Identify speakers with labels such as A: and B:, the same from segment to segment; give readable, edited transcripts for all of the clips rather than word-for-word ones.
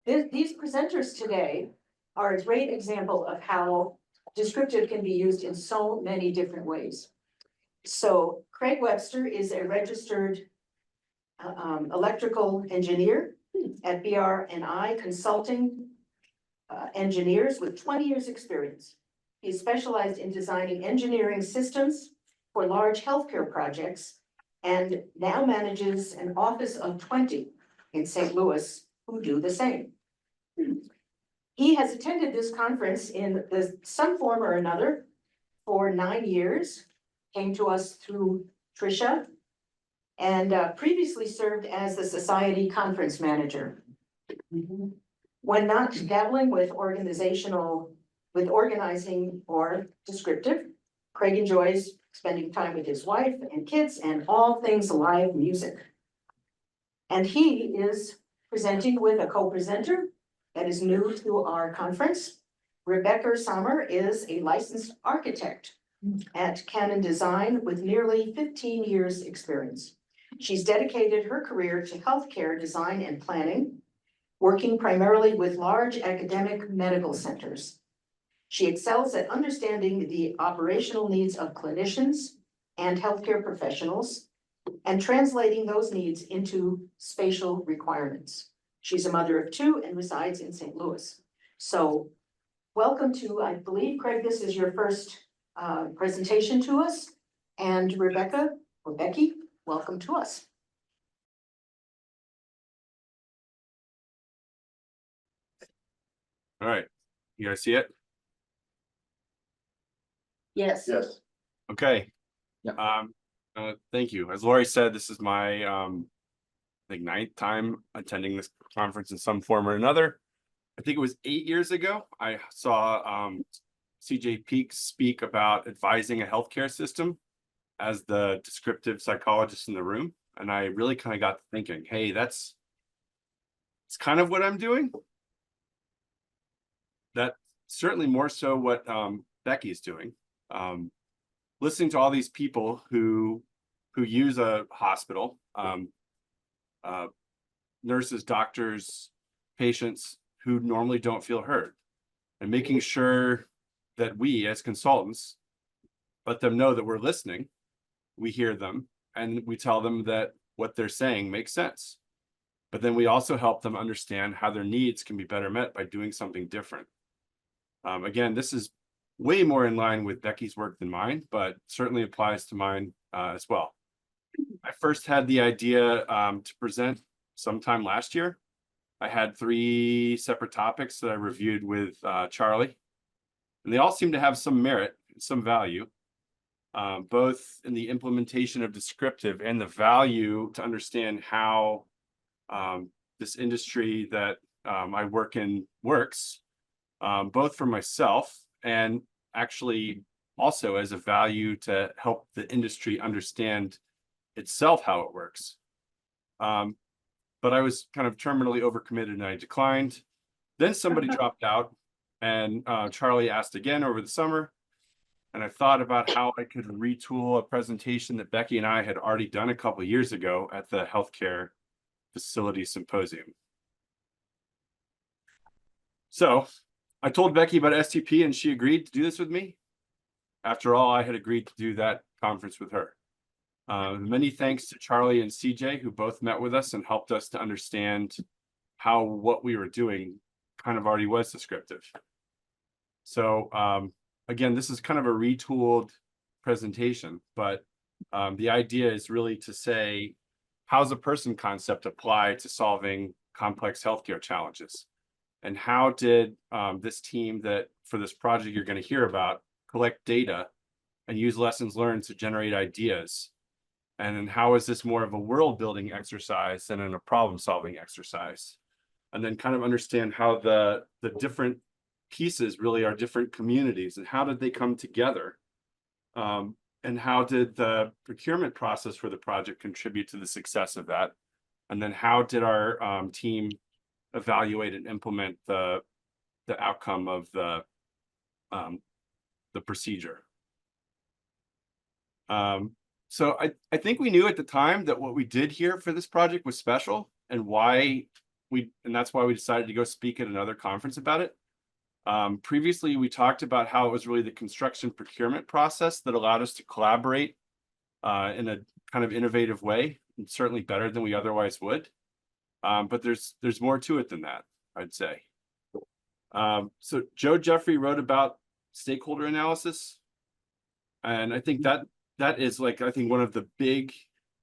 A: These presenters today are a great example of how descriptive can be used in so many different ways. So Craig Webster is a registered electrical engineer at BR&I Consulting Engineers with 20 years experience. He specialized in designing engineering systems for large healthcare projects and now manages an office of 20 in St. Louis who do the same. He has attended this conference in some form or another for 9 years, came to us through Tricia, and previously served as the Society Conference Manager. When not dabbling with organizing or descriptive, Craig enjoys spending time with his wife and kids and all things live music. And he is presenting with a co-presenter that is new to our conference. Rebecca Sommer is a licensed architect at Canon Design with nearly 15 years experience. She's dedicated her career to healthcare design and planning, working primarily with large academic medical centers. She excels at understanding the operational needs of clinicians and healthcare professionals and translating those needs into spatial requirements. She's a mother of 2 and resides in St. Louis. So welcome to, I believe, Craig, this is your first presentation to us. And Rebecca, or Becky, welcome to us.
B: All right, you guys see it?
A: Yes.
C: Yes.
B: Okay.
C: Yeah.
B: Thank you. As Lori said, this is my I think 9th time attending this conference in some form or another. I think it was 8 years ago. I saw CJ Peak speak about advising a healthcare system as the descriptive psychologist in the room. And I really kind of got to thinking, hey, it's kind of what I'm doing. That's certainly more so what Becky's doing. Listening to all these people who use a hospital, nurses, doctors, patients who normally don't feel heard, and making sure that we as consultants let them know that we're listening, we hear them, and we tell them that what they're saying makes sense. But then we also help them understand how their needs can be better met by doing something different. Again, this is way more in line with Becky's work than mine, but certainly applies to mine as well. I first had the idea to present sometime last year. I had 3 separate topics that I reviewed with Charlie, and they all seem to have some merit, some value, both in the implementation of descriptive and the value to understand how this industry that I work in works, both for myself and actually also as a value to help the industry understand itself how it works. But I was kind of terminally overcommitted and I declined. Then somebody dropped out and Charlie asked again over the summer. And I thought about how I could retool a presentation that Becky and I had already done a couple of years ago at the Healthcare Facility Symposium. So I told Becky about STP and she agreed to do this with me. After all, I had agreed to do that conference with her. Many thanks to Charlie and CJ, who both met with us and helped us to understand how what we were doing kind of already was descriptive. So again, this is kind of a retooled presentation, but the idea is really to say, how's a person concept apply to solving complex healthcare challenges? And how did this team that for this project you're going to hear about collect data and use lessons learned to generate ideas? And then how is this more of a world building exercise than in a problem solving exercise? And then kind of understand how the different pieces really are different communities and how did they come together? And how did the procurement process for the project contribute to the success of that? And then how did our team evaluate and implement the outcome of the procedure? So I think we knew at the time that what we did here for this project was special and why and that's why we decided to go speak at another conference about it. Previously, we talked about how it was really the construction procurement process that allowed us to collaborate in a kind of innovative way, and certainly better than we otherwise would. But there's more to it than that, I'd say. So Joe Jeffrey wrote about stakeholder analysis, and I think that is like, I think one of the big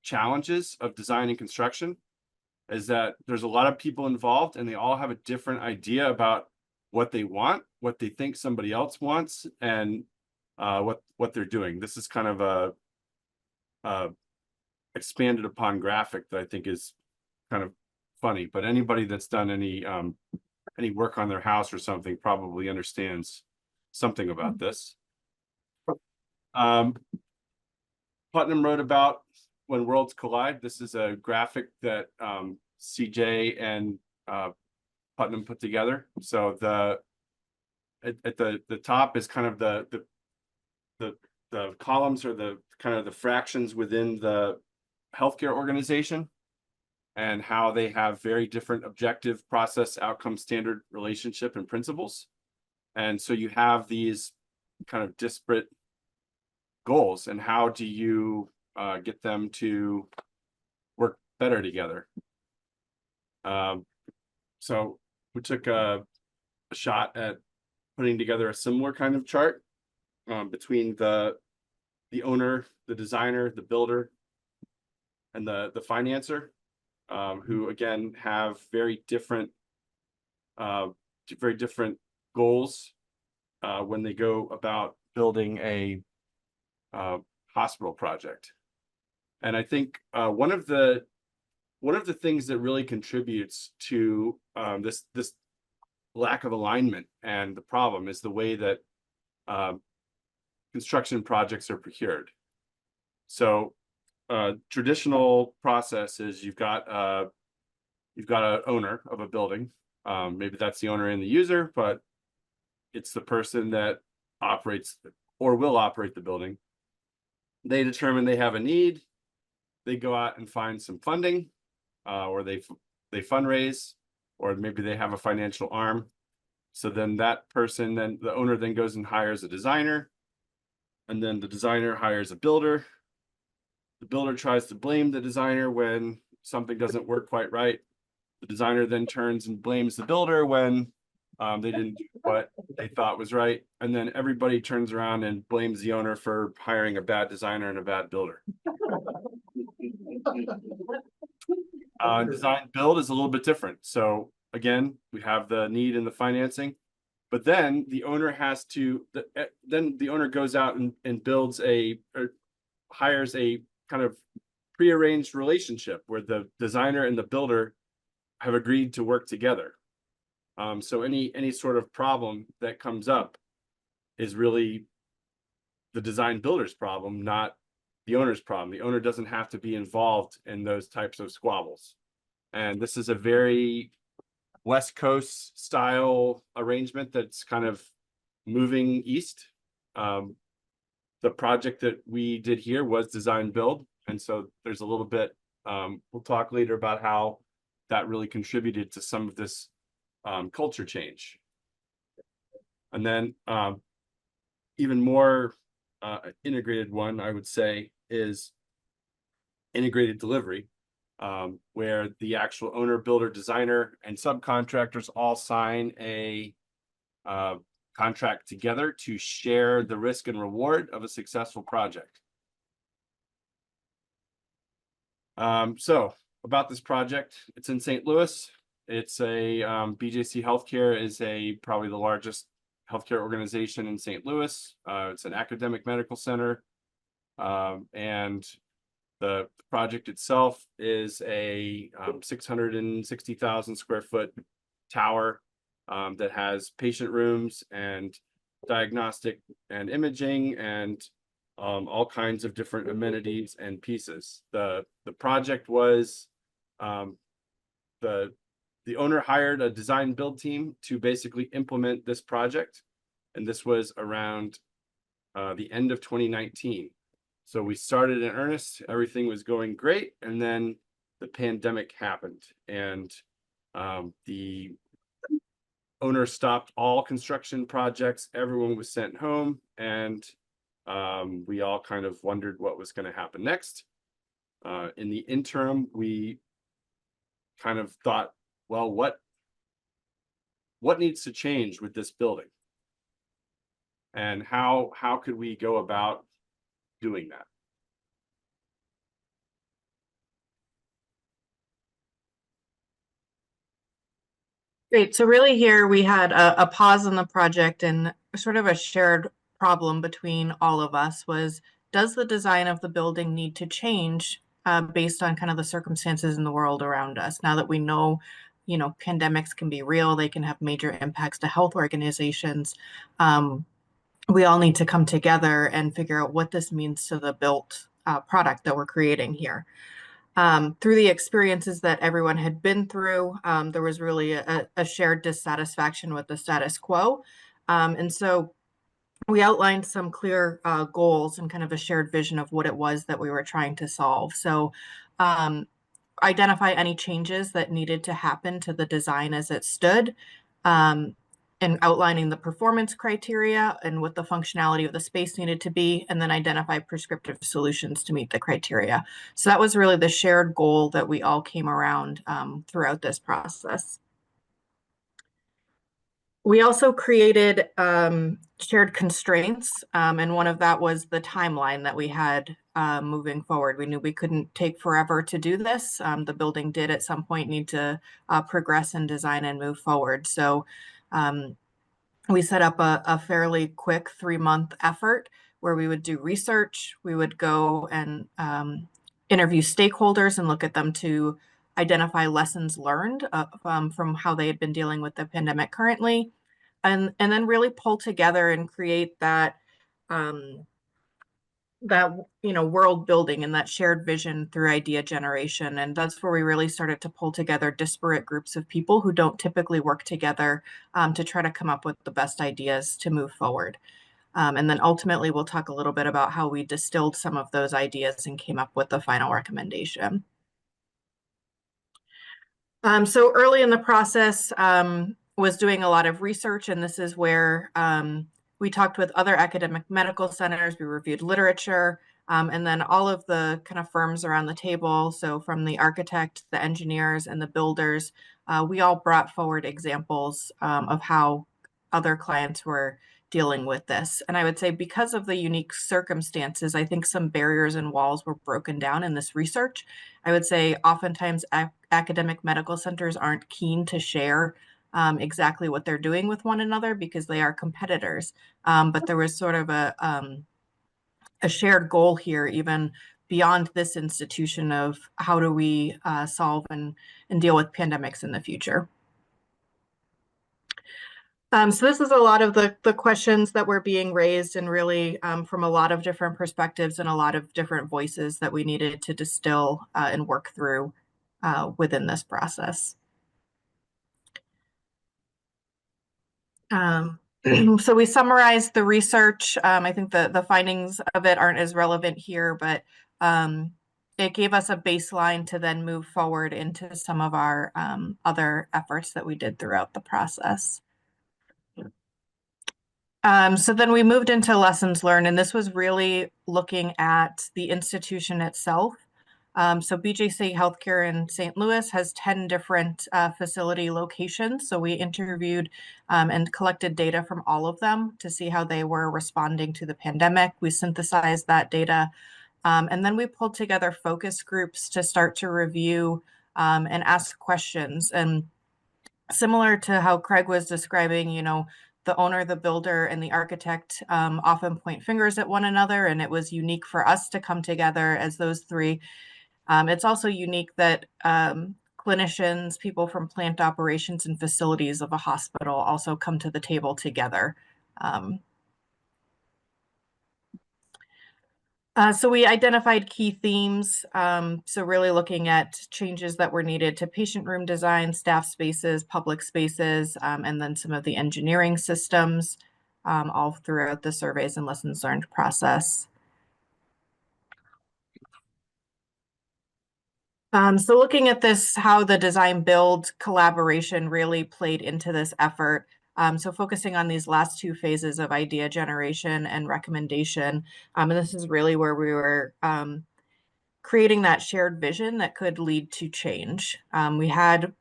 B: challenges of design and construction is that there's a lot of people involved and they all have a different idea about what they want, what they think somebody else wants, and what they're doing. This is kind of a expanded upon graphic that I think is kind of funny, but anybody that's done any work on their house or something probably understands something about this. Putnam wrote about when worlds collide. This is a graphic that CJ and Putnam put together. So at the top is kind of the columns or the kind of the fractions within the healthcare organization, and how they have very different objective, process, outcome, standard, relationship, and principles. And so you have these kind of disparate goals, and how do you get them to work better together? So we took a shot at putting together a similar kind of chart between the owner, the designer, the builder, and the financer, who again have very different goals when they go about building a hospital project. And I think one of the things that really contributes to this lack of alignment and the problem is the way that construction projects are procured. So traditional process is you've got an owner of a building. Maybe that's the owner and the user, but it's the person that operates or will operate the building. They determine they have a need. They go out and find some funding, or they fundraise, or maybe they have a financial arm. So then that person, then the owner then goes and hires a designer, and then the designer hires a builder. The builder tries to blame the designer when something doesn't work quite right. The designer then turns and blames the builder when they didn't do what they thought was right. And then everybody turns around and blames the owner for hiring a bad designer and a bad builder. Design build is a little bit different. So again, we have the need and the financing, but then the owner has to, then the owner goes out and builds or hires a kind of prearranged relationship where the designer and the builder have agreed to work together. So any sort of problem that comes up is really the design builder's problem, not the owner's problem. The owner doesn't have to be involved in those types of squabbles. And this is a very West Coast style arrangement that's kind of moving east. The project that we did here was design build. And so there's a little bit, we'll talk later about how that really contributed to some of this culture change. And then even more integrated one, I would say, is integrated delivery, where the actual owner, builder, designer, and subcontractors all sign a contract together to share the risk and reward of a successful project. So about this project, it's in St. Louis. It's a BJC Healthcare is probably the largest healthcare organization in St. Louis. It's an academic medical center, and the project itself is a 660,000 square foot tower that has patient rooms and diagnostic and imaging and all kinds of different amenities and pieces. The project was the owner hired a design build team to basically implement this project, and this was around the end of 2019. So we started in earnest, everything was going great, and then the pandemic happened, and The owner stopped all construction projects, everyone was sent home, and we all kind of wondered what was going to happen next. In the interim, we kind of thought, well, what needs to change with this building? And how could we go about doing that?
C: Great. So really here we had a pause in the project, and sort of a shared problem between all of us was, does the design of the building need to change based on kind of the circumstances in the world around us? Now that we know, pandemics can be real, they can have major impacts to health organizations. We all need to come together and figure out what this means to the built product that we're creating here. Through the experiences that everyone had been through, there was really a shared dissatisfaction with the status quo. And so we outlined some clear goals and kind of a shared vision of what it was that we were trying to solve. So identify any changes that needed to happen to the design as it stood, and outlining the performance criteria and what the functionality of the space needed to be, and then identify prescriptive solutions to meet the criteria. So that was really the shared goal that we all came around throughout this process. We also created shared constraints, and one of that was the timeline that we had moving forward. We knew we couldn't take forever to do this. The building did at some point need to progress and design and move forward. So we set up a fairly quick 3-month effort where we would do research. We would go and interview stakeholders and look at them to identify lessons learned from how they had been dealing with the pandemic currently, and then really pull together and create that world building and that shared vision through idea generation. And that's where we really started to pull together disparate groups of people who don't typically work together to try to come up with the best ideas to move forward. And then ultimately, we'll talk a little bit about how we distilled some of those ideas and came up with the final recommendation. So early in the process, was doing a lot of research, and this is where we talked with other academic medical centers, we reviewed literature, and then all of the kind of firms around the table. So from the architect, the engineers, and the builders, we all brought forward examples of how other clients were dealing with this. And I would say because of the unique circumstances, I think some barriers and walls were broken down in this research. I would say oftentimes academic medical centers aren't keen to share exactly what they're doing with one another because they are competitors. But there was sort of a shared goal here, even beyond this institution, of how do we solve and deal with pandemics in the future. So this is a lot of the questions that were being raised, and really from a lot of different perspectives and a lot of different voices that we needed to distill and work through within this process. So we summarized the research. I think the findings of it aren't as relevant here, but it gave us a baseline to then move forward into some of our other efforts that we did throughout the process. So then we moved into lessons learned, and this was really looking at the institution itself. So BJC Healthcare in St. Louis has 10 different facility locations. So we interviewed and collected data from all of them to see how they were responding to the pandemic. We synthesized that data, and then we pulled together focus groups to start to review and ask questions. And similar to how Craig was describing, the owner, the builder, and the architect often point fingers at one another, and it was unique for us to come together as those three. It's also unique that clinicians, people from plant operations and facilities of a hospital also come to the table together. So we identified key themes. So really looking at changes that were needed to patient room design, staff spaces, public spaces, and then some of the engineering systems all throughout the surveys and lessons learned process. So looking at this, how the design build collaboration really played into this effort. So focusing on these last two phases of idea generation and recommendation. And this is really where we were creating that shared vision that could lead to change. We had,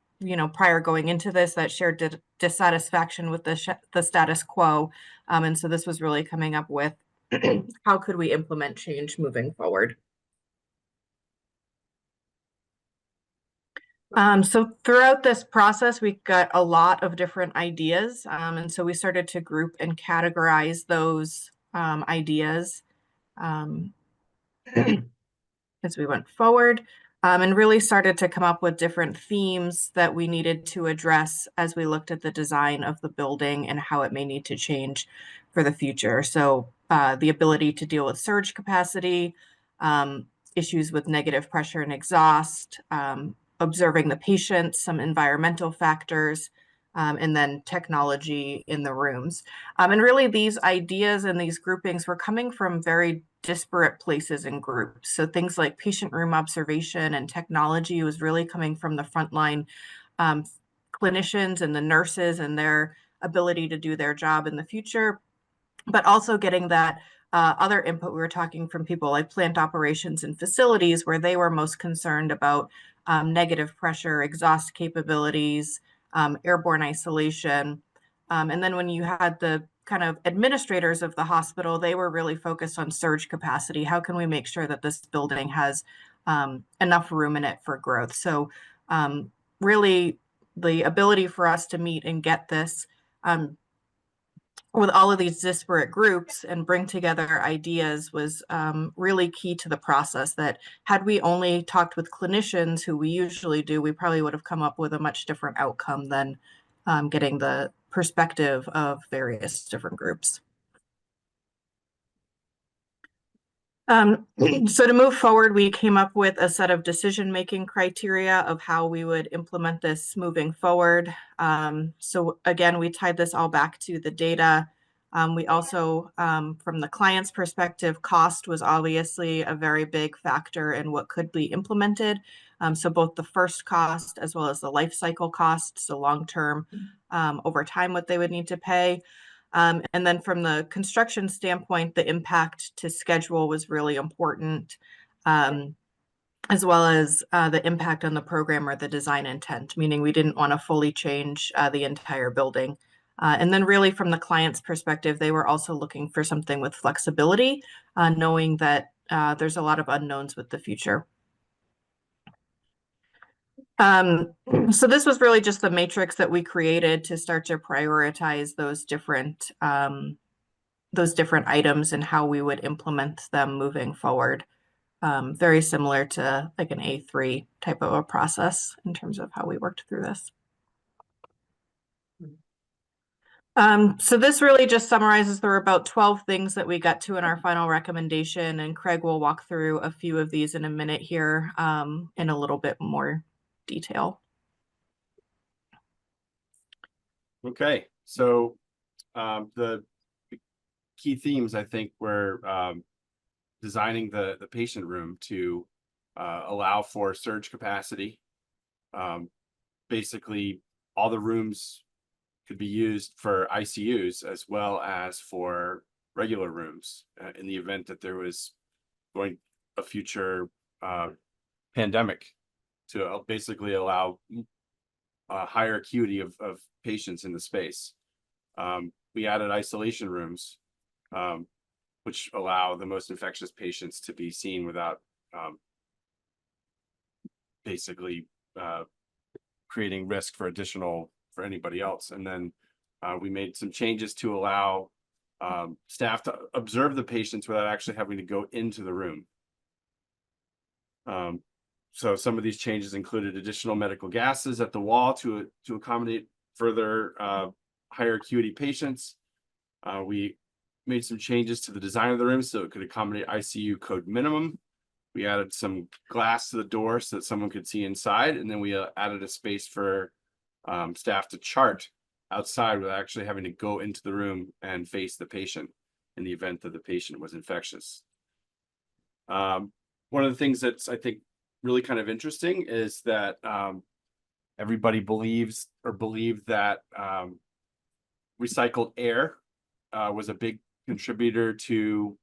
C: prior going into this, that shared dissatisfaction with the status quo. And so this was really coming up with how could we implement change moving forward. So throughout this process, we got a lot of different ideas. And so we started to group and categorize those ideas as we went forward, and really started to come up with different themes that we needed to address as we looked at the design of the building and how it may need to change for the future. So the ability to deal with surge capacity, issues with negative pressure and exhaust, observing the patient, some environmental factors, and then technology in the rooms. And really these ideas and these groupings were coming from very disparate places and groups. So things like patient room observation and technology was really coming from the frontline clinicians and the nurses and their ability to do their job in the future, but also getting that other input. We were talking from people like plant operations and facilities, where they were most concerned about negative pressure, exhaust capabilities, airborne isolation. And then when you had the kind of administrators of the hospital, they were really focused on surge capacity. How can we make sure that this building has enough room in it for growth? So really the ability for us to meet and get this with all of these disparate groups and bring together ideas was really key to the process. That had we only talked with clinicians, who we usually do, we probably would have come up with a much different outcome than getting the perspective of various different groups. So to move forward, we came up with a set of decision-making criteria of how we would implement this moving forward. So again, we tied this all back to the data. We also, from the client's perspective, cost was obviously a very big factor in what could be implemented. So both the first cost as well as the life cycle cost, so long-term, over time, what they would need to pay. And then from the construction standpoint, the impact to schedule was really important, as well as the impact on the program or the design intent, meaning we didn't want to fully change the entire building. And then really from the client's perspective, they were also looking for something with flexibility, knowing that there's a lot of unknowns with the future. So this was really just the matrix that we created to start to prioritize those different items and how we would implement them moving forward. Very similar to like an A3 type of a process in terms of how we worked through this. So this really just summarizes. There were about 12 things that we got to in our final recommendation, and Craig will walk through a few of these in a minute here in a little bit more detail.
B: Okay, so the key themes, I think, were designing the patient room to allow for surge capacity. Basically, all the rooms could be used for ICUs as well as for regular rooms in the event that there was going a future pandemic, to basically allow higher acuity of patients in the space. We added isolation rooms, which allow the most infectious patients to be seen without basically creating risk for anybody else. And then we made some changes to allow staff to observe the patients without actually having to go into the room. So some of these changes included additional medical gases at the wall to accommodate further higher acuity patients. We made some changes to the design of the room so it could accommodate ICU code minimum. We added some glass to the door so that someone could see inside, and then we added a space for staff to chart outside without actually having to go into the room and face the patient in the event that the patient was infectious. One of the things that's, I think, really kind of interesting is that everybody believed that recycled air was a big contributor to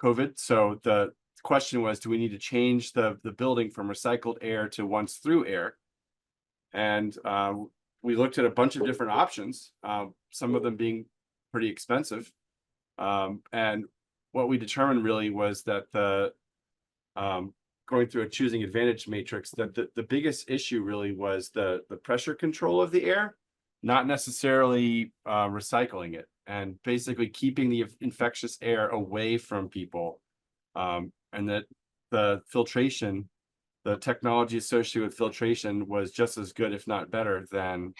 B: COVID. So the question was, do we need to change the building from recycled air to once through air? And we looked at a bunch of different options, some of them being pretty expensive. And what we determined really was that going through a choosing advantage matrix, that the biggest issue really was the pressure control of the air, not necessarily recycling it, and basically keeping the infectious air away from people. And that the filtration, the technology associated with filtration was just as good, if not better, than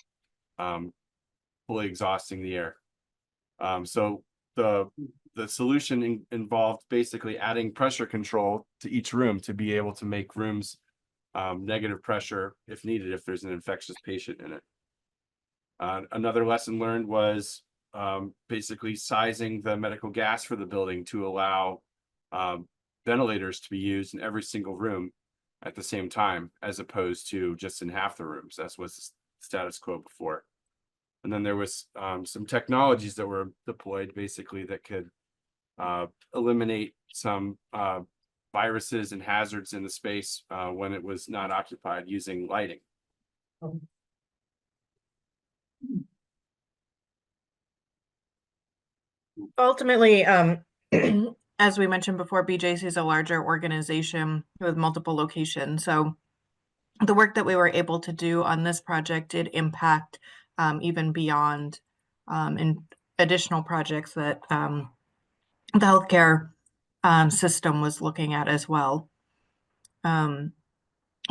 B: fully exhausting the air. So the solution involved basically adding pressure control to each room to be able to make rooms negative pressure if needed, if there's an infectious patient in it. Another lesson learned was basically sizing the medical gas for the building to allow ventilators to be used in every single room at the same time, as opposed to just in half the rooms. That was the status quo before. And then there was some technologies that were deployed basically that could eliminate some viruses and hazards in the space when it was not occupied, using lighting.
C: Ultimately, as we mentioned before, BJC is a larger organization with multiple locations. So the work that we were able to do on this project did impact even beyond in additional projects that the healthcare system was looking at as well. So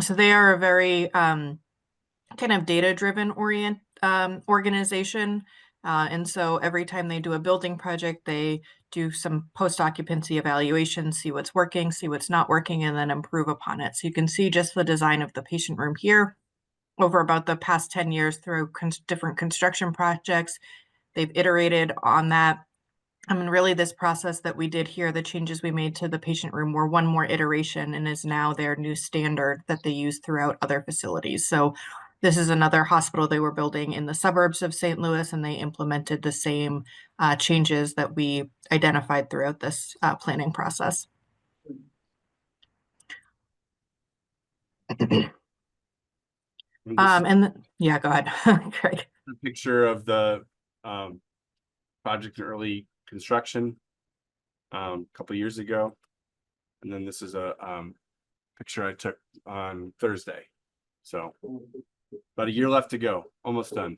C: they are a very kind of data-driven organization. And so every time they do a building project, they do some post-occupancy evaluation, see what's working, see what's not working, and then improve upon it. So you can see just the design of the patient room here over about the past 10 years through different construction projects. They've iterated on that. I mean, really, this process that we did here, the changes we made to the patient room were one more iteration and is now their new standard that they use throughout other facilities. So this is another hospital they were building in the suburbs of St. Louis, and they implemented the same changes that we identified throughout this planning process. Yeah, go ahead, Craig.
B: A picture of the project in early construction a couple years ago, and then this is a picture I took on Thursday. So about a year left to go, almost done.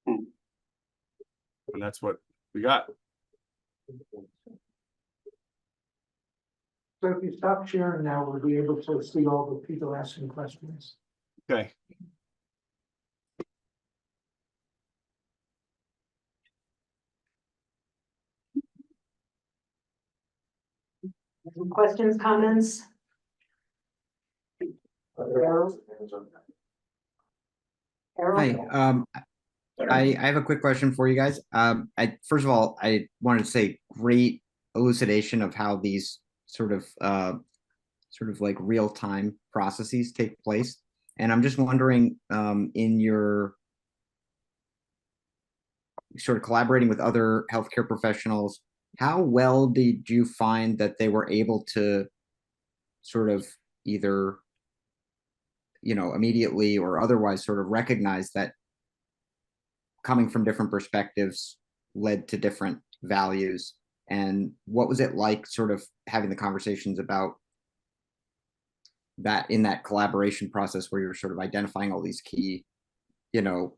B: And that's what we got.
D: So if you stop sharing now, we'll be able to see all the people asking questions.
B: Okay.
A: Questions, comments? Harold?
E: Hi, I have a quick question for you guys. First of all, I wanted to say great elucidation of how these sort of like real-time processes take place. And I'm just wondering, in your sort of collaborating with other healthcare professionals, how well did you find that they were able to sort of either, you know, immediately or otherwise sort of recognize that coming from different perspectives led to different values? And what was it like sort of having the conversations about that in that collaboration process where you're sort of identifying all these key, you know,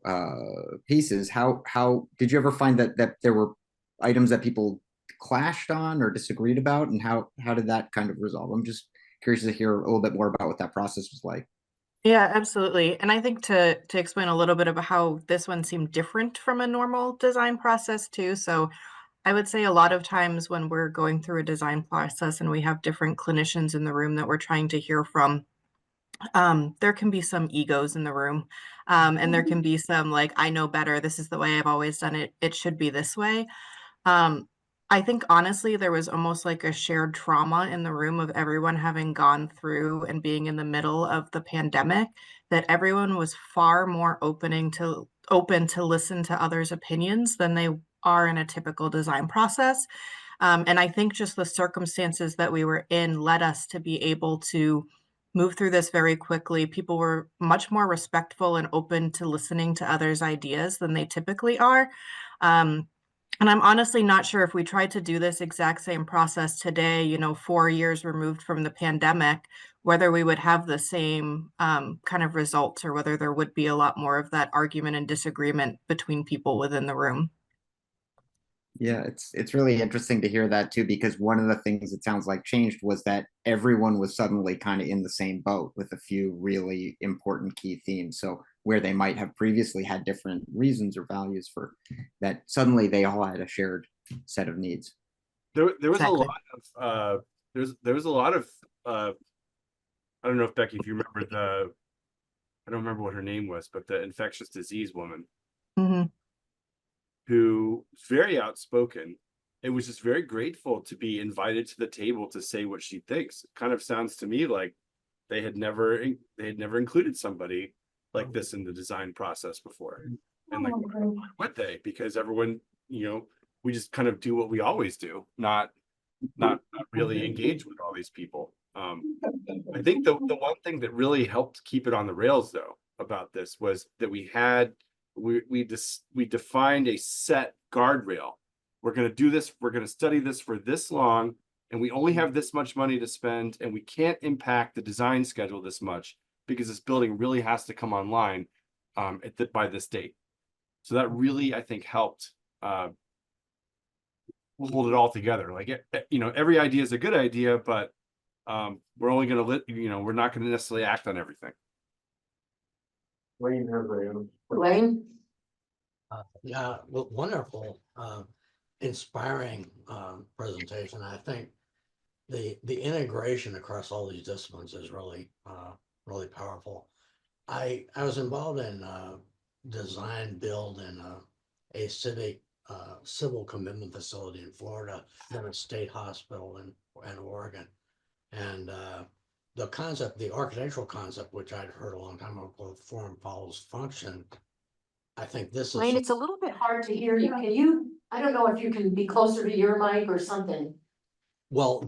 E: pieces? How did you ever find that there were items that people clashed on or disagreed about, and how did that kind of resolve? I'm just curious to hear a little bit more about what that process was like.
C: Yeah, absolutely. And I think to explain a little bit about how this one seemed different from a normal design process too. So I would say a lot of times when we're going through a design process and we have different clinicians in the room that we're trying to hear from, there can be some egos in the room. And there can be some like, I know better. This is the way I've always done it. It should be this way. I think honestly, there was almost like a shared trauma in the room of everyone having gone through and being in the middle of the pandemic, that everyone was far more open to listen to others' opinions than they are in a typical design process. And I think just the circumstances that we were in led us to be able to move through this very quickly. People were much more respectful and open to listening to others' ideas than they typically are. And I'm honestly not sure if we tried to do this exact same process today, 4 years removed from the pandemic, whether we would have the same kind of results or whether there would be a lot more of that argument and disagreement between people within the room.
E: Yeah, it's really interesting to hear that too, because one of the things it sounds like changed was that everyone was suddenly kind of in the same boat with a few really important key themes. So where they might have previously had different reasons or values for that, suddenly they all had a shared set of needs.
B: There was
C: Exactly.
B: a lot of there was a lot of I don't know if Becky, if you remember I don't remember what her name was, but the infectious disease woman
C: Hmm.
B: who was very outspoken and was just very grateful to be invited to the table to say what she thinks. It kind of sounds to me like they had never included somebody like this in the design process before. And like, why would they? Because everyone, we just kind of do what we always do, not really engage with all these people. I think the one thing that really helped keep it on the rails though about this was that we defined a set guardrail. We're going to do this, we're going to study this for this long, and we only have this much money to spend, and we can't impact the design schedule this much because this building really has to come online by this date. So that really, I think, helped hold it all together. Like, every idea is a good idea, but we're only going to we're not going to necessarily act on everything.
A: Elaine?
F: Yeah, well, wonderful, inspiring presentation. I think the integration across all these disciplines is really really powerful. I was involved in design build in a civil commitment facility in Florida, then a state hospital in Oregon, and the architectural concept, which I'd heard a long time ago, called form follows function. I think this
A: Elaine,
F: is,
A: it's a little bit hard to hear you. I don't know if you can be closer to your mic or something.
F: well,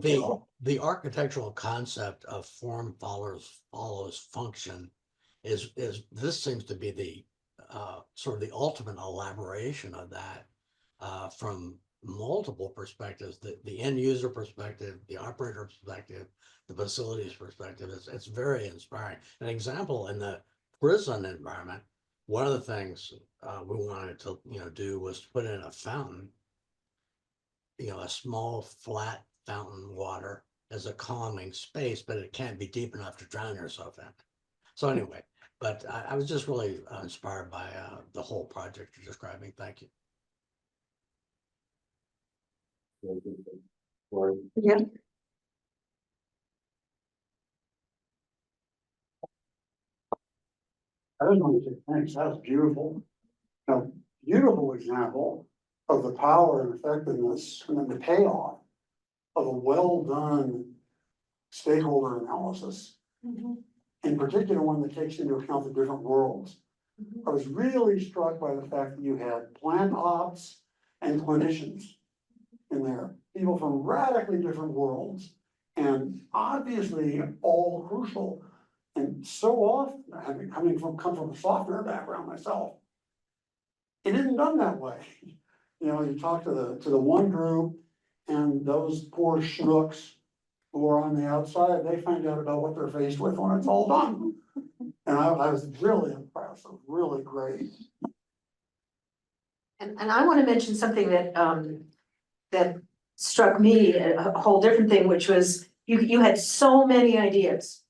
F: the architectural concept of form follows function is this seems to be the sort of the ultimate elaboration of that from multiple perspectives, the end user perspective, the operator perspective, the facilities perspective. It's very inspiring. An example in the prison environment, one of the things we wanted to do was to put in a fountain, a small flat fountain water as a calming space, but it can't be deep enough to drown yourself in. So anyway, but I was just really inspired by the whole project you're describing. Thank you.
A: Yeah.
G: I just want to say thanks, that was beautiful. A beautiful example of the power and effectiveness and then the payoff of a well-done stakeholder analysis. In particular, one that takes into account the different worlds. I was really struck by the fact that you had plant ops and clinicians in there, people from radically different worlds, and obviously all crucial. And so often, having come from a software background myself, it isn't done that way. You talk to the one group, and those poor schnooks who are on the outside, they find out about what they're faced with when it's all done. And I was really impressed. It was really great.
A: And I want to mention something that that struck me, a whole different thing, which was you had so many ideas.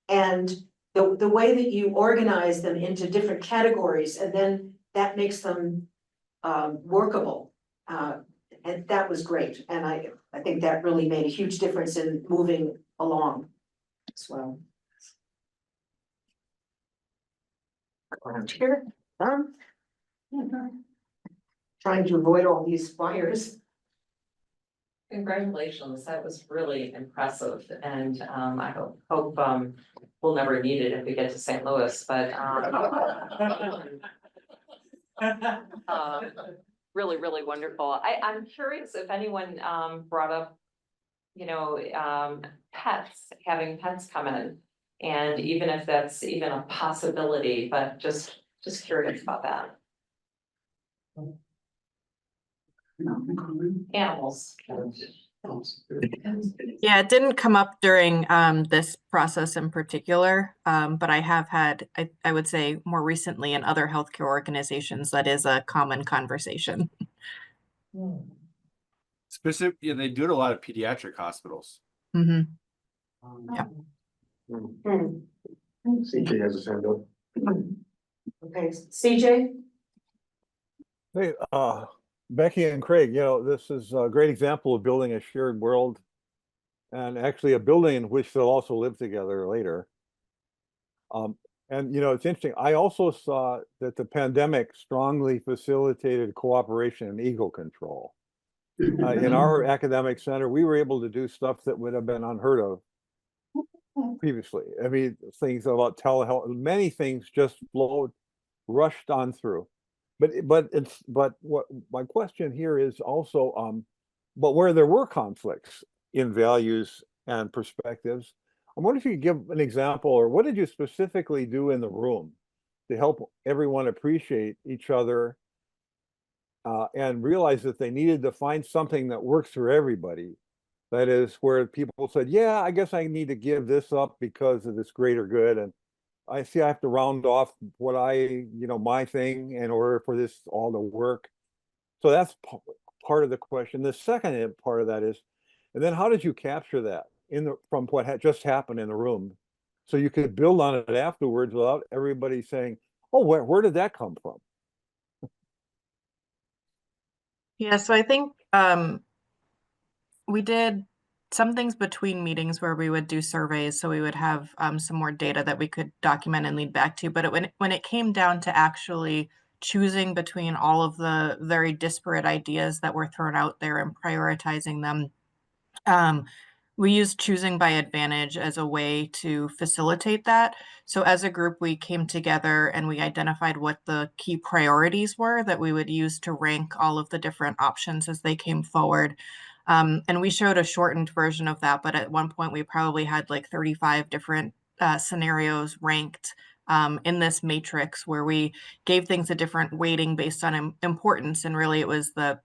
A: And the way that you organize them into different categories, and then that makes them workable. And that was great. And I think that really made a huge difference in moving along as well. Around here, trying to avoid all these fires.
H: Congratulations, that was really impressive, and I hope we'll never need it if we get to St. Louis, but really, really wonderful. I'm curious if anyone brought up, you know, pets, having pets come in, and even if that's even a possibility, but just curious about that. Animals.
C: Yeah, it didn't come up during this process in particular, but I have had, I would say more recently in other healthcare organizations, that is a common conversation.
B: Specific, yeah, they do it a lot of pediatric hospitals.
C: Mhm.
A: Yeah.
I: CJ has his hand up.
A: Okay, CJ?
I: Hey, Becky and Craig, this is a great example of building a shared world and actually a building in which they'll also live together later. And it's interesting. I also saw that the pandemic strongly facilitated cooperation and ego control. In our academic center, we were able to do stuff that would have been unheard of previously. I mean, things about telehealth, many things just rushed on through. But what my question here is also, but where there were conflicts in values and perspectives, I wonder if you could give an example, or what did you specifically do in the room to help everyone appreciate each other and realize that they needed to find something that works for everybody. That is where people said, yeah, I guess I need to give this up because of this greater good. And I see I have to round off what my thing in order for this all to work. So that's part of the question. The second part of that is, and then how did you capture that from what had just happened in the room? So you could build on it afterwards without everybody saying, oh, where did that come from?
C: Yeah, so I think we did some things between meetings where we would do surveys, so we would have some more data that we could document and lead back to. But when it came down to actually choosing between all of the very disparate ideas that were thrown out there and prioritizing them, we used choosing by advantage as a way to facilitate that. So as a group, we came together and we identified what the key priorities were that we would use to rank all of the different options as they came forward. And we showed a shortened version of that, but at one point we probably had like 35 different scenarios ranked in this matrix where we gave things a different weighting based on importance. And really it was the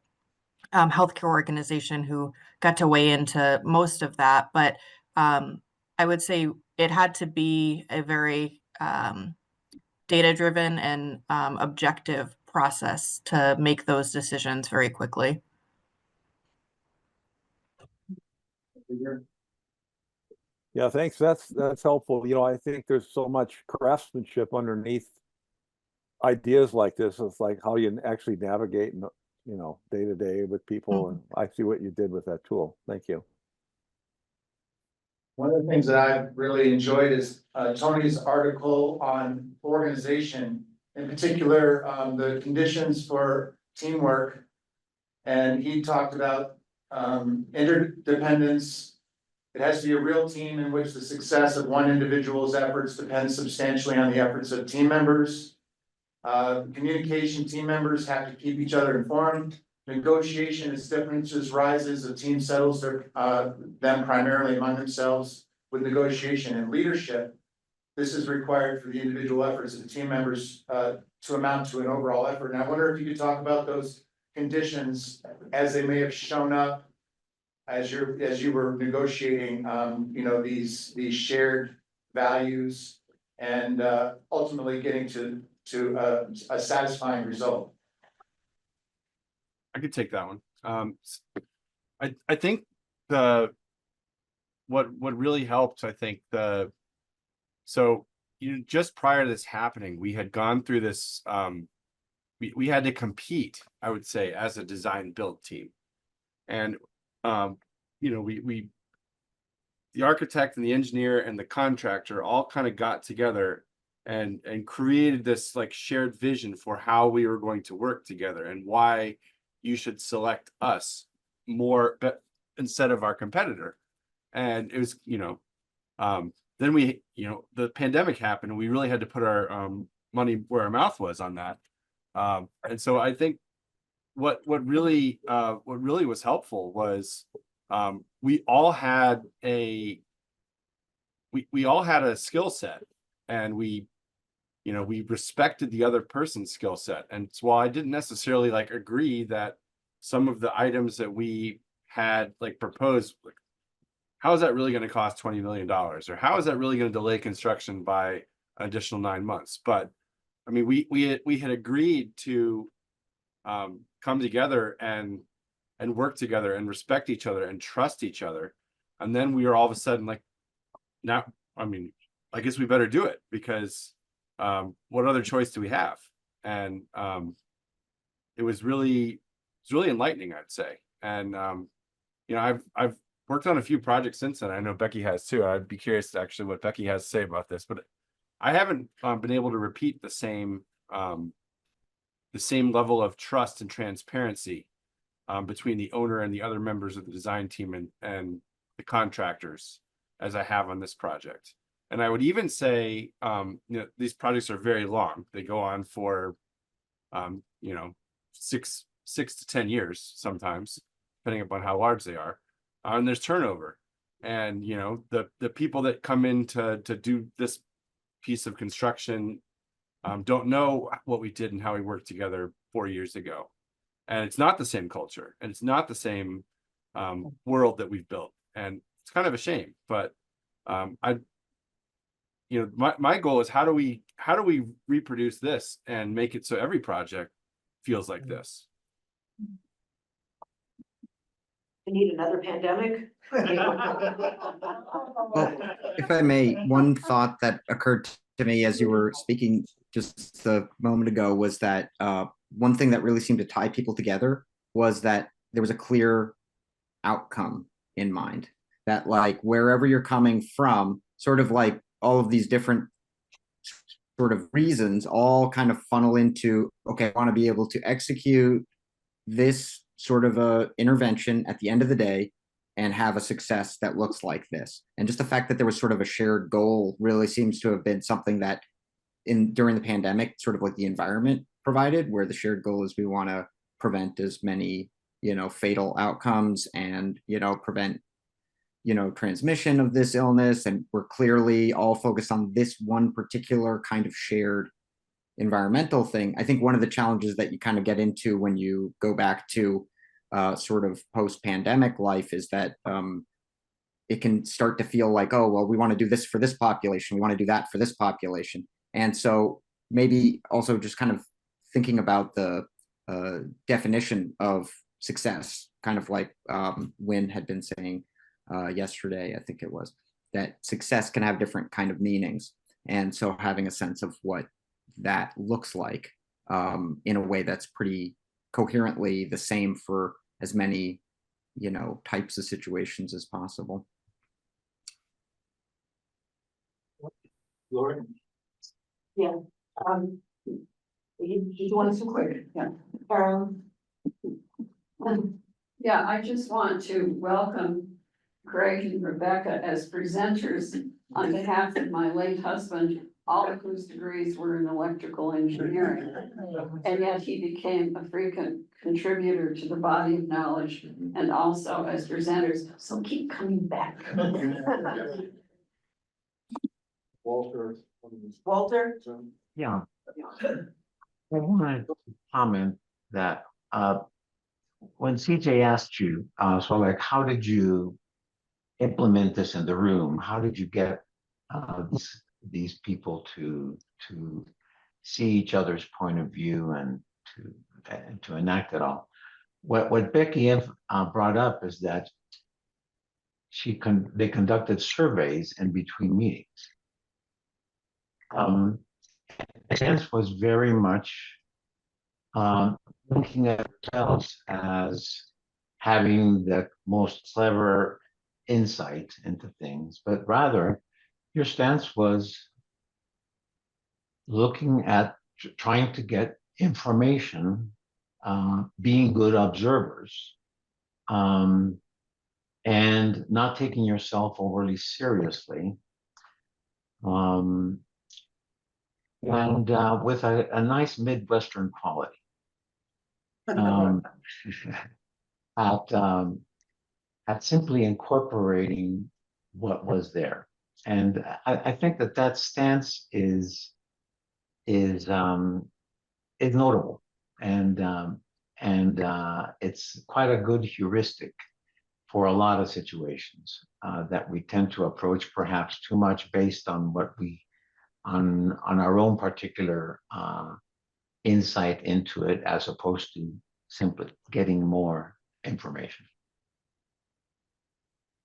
C: healthcare organization who got to weigh into most of that. But I would say it had to be a very data-driven and objective process to make those decisions very quickly.
I: Yeah, thanks. That's helpful. I think there's so much craftsmanship underneath ideas like this. It's like how you actually navigate, day to day with people. And I see what you did with that tool. Thank you.
J: One of the things that I've really enjoyed is Tony's article on organization, in particular, the conditions for teamwork. And he talked about interdependence. It has to be a real team in which the success of one individual's efforts depends substantially on the efforts of team members. Communication, team members have to keep each other informed. Negotiation, as differences rises, the team settles them primarily among themselves with negotiation. And leadership, this is required for the individual efforts of the team members to amount to an overall effort. And I wonder if you could talk about those conditions as they may have shown up as you were negotiating, these shared values and ultimately getting to a satisfying result.
B: I could take that one. I think what really helped, I think just prior to this happening, we had gone through this, we had to compete, I would say, as a design build team. And the architect and the engineer and the contractor all kind of got together and created this like shared vision for how we were going to work together and why you should select us more, but instead of our competitor. And it was, then we, the pandemic happened and we really had to put our money where our mouth was on that. And so I think what really was helpful was we all had a skill set, and we respected the other person's skill set. And so while I didn't necessarily like agree that some of the items that we had like proposed, like, how is that really going to cost $20 million? Or how is that really going to delay construction by an additional 9 months? But I mean, we had agreed to come together and work together and respect each other and trust each other. And then we were all of a sudden like, now, I mean, I guess we better do it, because what other choice do we have? And it was really enlightening, I'd say. And I've worked on a few projects since then. I know Becky has too. I'd be curious actually what Becky has to say about this, but I haven't been able to repeat the same level of trust and transparency between the owner and the other members of the design team and the contractors as I have on this project. And I would even say, these projects are very long. They go on for, 6 to 10 years sometimes, depending upon how large they are. And there's turnover. And, the people that come in to do this piece of construction don't know what we did and how we worked together 4 years ago. And it's not the same culture, and it's not the same world that we've built. And it's kind of a shame, but my goal is how do we reproduce this and make it so every project feels like this?
A: We need another pandemic.
E: Well, if I may, one thought that occurred to me as you were speaking just a moment ago was that one thing that really seemed to tie people together was that there was a clear outcome in mind. That like wherever you're coming from, sort of like all of these different sort of reasons all kind of funnel into, okay, I want to be able to execute this sort of a intervention at the end of the day and have a success that looks like this. And just the fact that there was sort of a shared goal really seems to have been something that during the pandemic, sort of like the environment provided, where the shared goal is we want to prevent as many, fatal outcomes and, prevent, transmission of this illness. And we're clearly all focused on this one particular kind of shared environmental thing. I think one of the challenges that you kind of get into when you go back to sort of post-pandemic life is that it can start to feel like, oh, well, we want to do this for this population. We want to do that for this population. And so maybe also just kind of thinking about the definition of success, kind of like Wynn had been saying yesterday, I think it was, that success can have different kind of meanings. And so having a sense of what that looks like in a way that's pretty coherently the same for as many, types of situations as possible.
D: Laura?
A: Yeah. You want us to quick? Yeah.
K: Yeah, I just want to welcome Greg and Rebecca as presenters on behalf of my late husband, all of whose degrees were in electrical engineering. And yet he became a frequent contributor to the body of knowledge and also as presenters. So keep coming back.
G: Walter.
A: Walter?
L: Yeah. I wanted to comment that when CJ asked you, so like, how did you implement this in the room? How did you get these people to see each other's point of view and to enact it all? What Becky brought up is that they conducted surveys in between meetings. Sense was very much looking at ourselves as having the most clever insight into things, but rather your stance was looking at trying to get information, being good observers, and not taking yourself overly seriously. And with a nice Midwestern quality. At simply incorporating what was there. And I think that stance is notable, and it's quite a good heuristic for a lot of situations that we tend to approach perhaps too much based on what we on our own particular insight into it, as opposed to simply getting more information.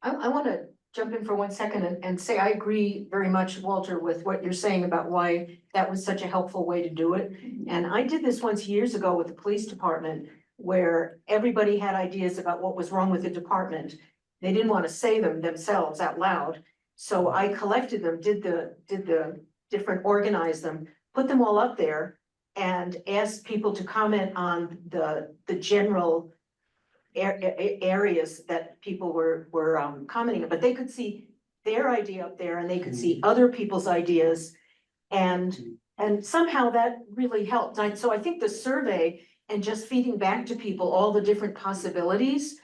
A: I want to jump in for 1 second and say I agree very much, Walter, with what you're saying about why that was such a helpful way to do it. And I did this once years ago with the police department, where everybody had ideas about what was wrong with the department. They didn't want to say them themselves out loud. So I collected them, did the different, organized them, put them all up there, and asked people to comment on the general areas that people were commenting, but they could see their idea up there and they could see other people's ideas. And somehow that really helped. So I think the survey and just feeding back to people all the different possibilities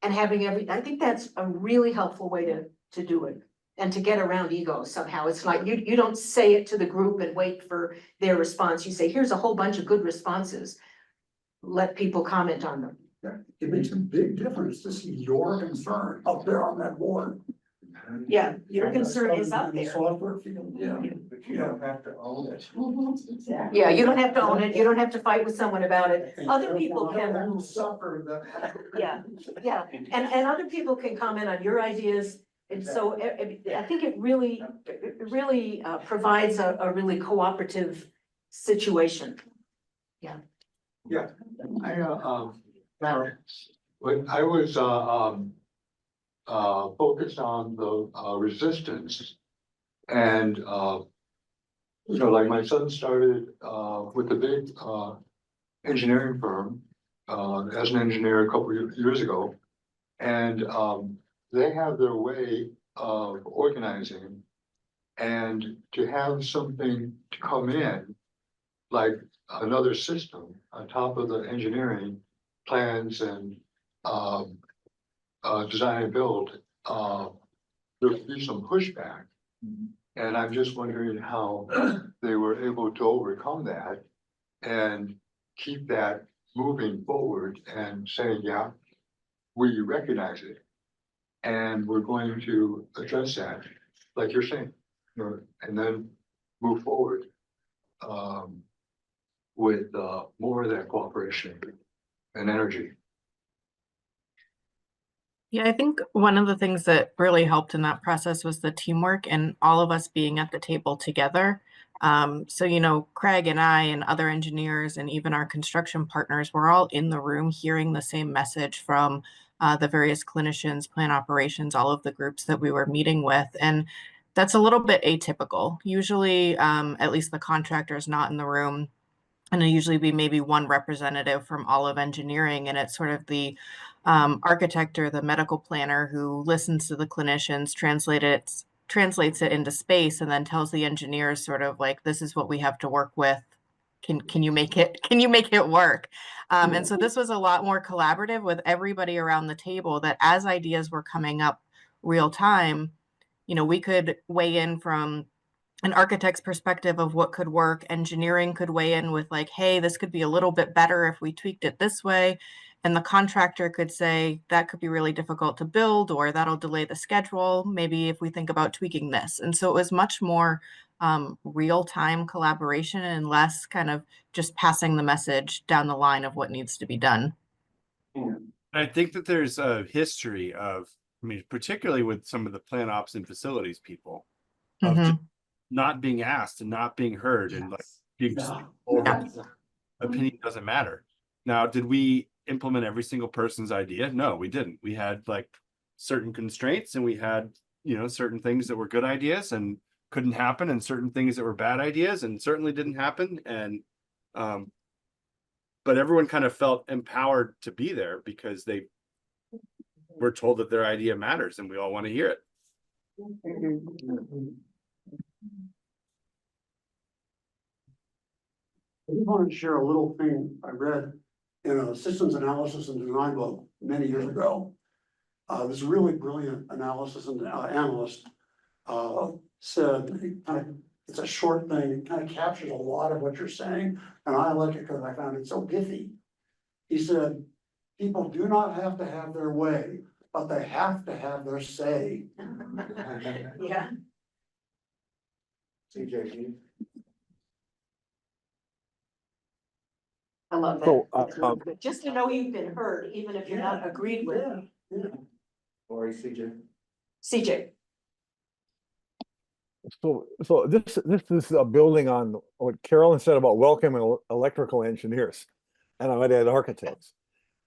A: and having I think that's a really helpful way to do it. And to get around ego somehow. It's like you don't say it to the group and wait for their response. You say, here's a whole bunch of good responses. Let people comment on them.
G: Yeah, it makes a big difference to see your concern up there on that board.
A: Yeah, your concern is up there.
G: Software field, yeah.
J: But you don't have to own it.
A: Yeah, you don't have to own it. You don't have to fight with someone about it. Other people can.
G: Suffer that.
A: Yeah, and other people can comment on your ideas. And so I think it really provides a really cooperative situation.
M: Yeah, when I was focused on the resistance, and like my son started with a big engineering firm as an engineer a couple of years ago, and they have their way of organizing, and to have something to come in like another system on top of the engineering plans and design and build, there would be some pushback. And I'm just wondering how they were able to overcome that and keep that moving forward and saying, yeah, we recognize it and we're going to address that, like you're saying, and then move forward with more of that cooperation and energy.
C: Yeah, I think one of the things that really helped in that process was the teamwork and all of us being at the table together. So, Craig and I and other engineers and even our construction partners were all in the room hearing the same message from the various clinicians, plant operations, all of the groups that we were meeting with. And that's a little bit atypical. Usually, at least the contractor is not in the room. And it'll usually be maybe one representative from all of engineering. And it's sort of the architect or the medical planner who listens to the clinicians, translates it into space, and then tells the engineers sort of like, this is what we have to work with. Can you make it work? And so this was a lot more collaborative with everybody around the table, that as ideas were coming up real time, we could weigh in from an architect's perspective of what could work. Engineering could weigh in with like, hey, this could be a little bit better if we tweaked it this way. And the contractor could say that could be really difficult to build, or that'll delay the schedule. Maybe if we think about tweaking this. And so it was much more real-time collaboration and less kind of just passing the message down the line of what needs to be done.
B: I think that there's a history of, particularly with some of the plant ops and facilities people, of just not being asked and not being heard, and like being just opinion doesn't matter. Now, did we implement every single person's idea? No, we didn't. We had like certain constraints, and we had certain things that were good ideas and couldn't happen, and certain things that were bad ideas and certainly didn't happen. And but everyone kind of felt empowered to be there because they we're told that their idea matters and we all want to hear it.
G: I just wanted to share a little thing I read in a systems analysis and design book many years ago. This really brilliant analysis and analyst said, it's a short thing, it kind of captures a lot of what you're saying, and I like it because I found it so pithy. He said, people do not have to have their way, but they have to have their say.
A: Yeah.
G: CJ.
A: I love
I: So,
A: that. Just to know you've been heard, even if you're not agreed with.
G: Or CJ.
A: CJ.
I: So this is building on what Carolyn said about welcoming electrical engineers, and I might add architects.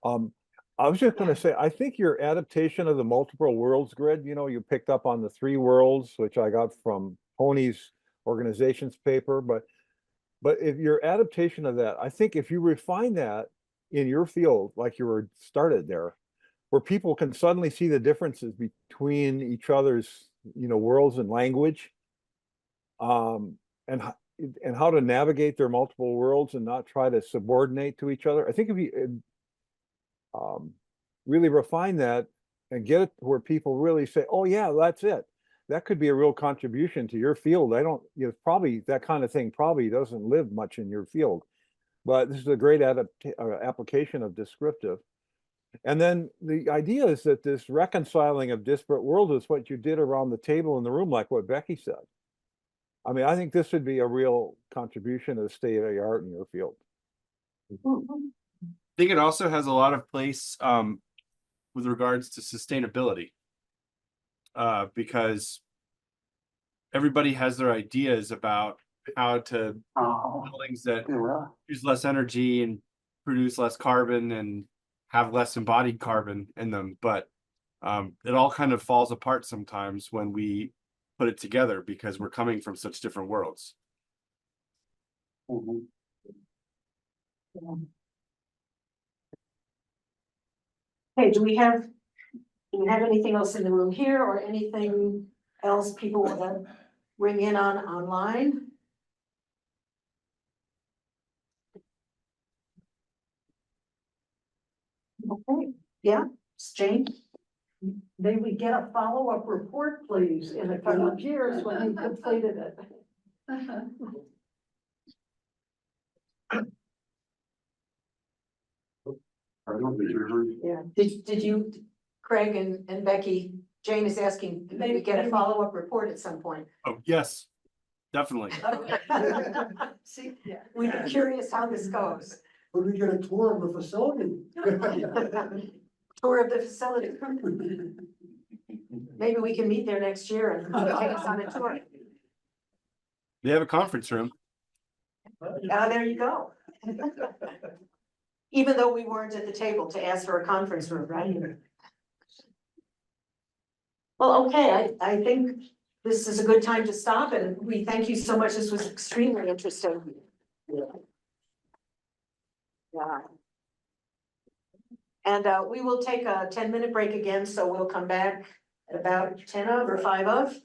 I: I was just going to say, I think your adaptation of the multiple worlds grid, you know, you picked up on the 3 worlds, which I got from Pony's organizations paper, but if your adaptation of that, I think if you refine that in your field, like you were started there, where people can suddenly see the differences between each other's, you know, worlds and language, and how to navigate their multiple worlds and not try to subordinate to each other. I think if you really refine that and get it where people really say, oh yeah, that's it. That could be a real contribution to your field. I don't, you know, probably that kind of thing probably doesn't live much in your field, but this is a great application of descriptive. And then the idea is that this reconciling of disparate worlds is what you did around the table in the room, like what Becky said. I mean, I think this would be a real contribution to the state of the art in your field.
B: I think it also has a lot of place with regards to sustainability, because everybody has their ideas about how to buildings that use less energy and produce less carbon and have less embodied carbon in them. But it all kind of falls apart sometimes when we put it together because we're coming from such different worlds.
A: Hey, do we have anything else in the room here or anything else people want to ring in on online? Okay, yeah, Jane?
D: May we get a follow-up report, please, in a couple of years when you completed it?
A: Yeah, did you, Craig and Becky, Jane is asking, maybe get a follow-up report at some point.
B: Oh, yes, definitely.
A: See, we'd be curious how this goes.
G: Would we get a tour of the facility?
A: Tour of the facility. Maybe we can meet there next year and take us on a tour.
B: They have a conference room.
A: There you go. Even though we weren't at the table to ask for a conference room, right? Well, okay, I think this is a good time to stop, and we thank you so much. This was extremely interesting. Yeah. And we will take a 10-minute break again, so we'll come back at about 10 of or 5 of.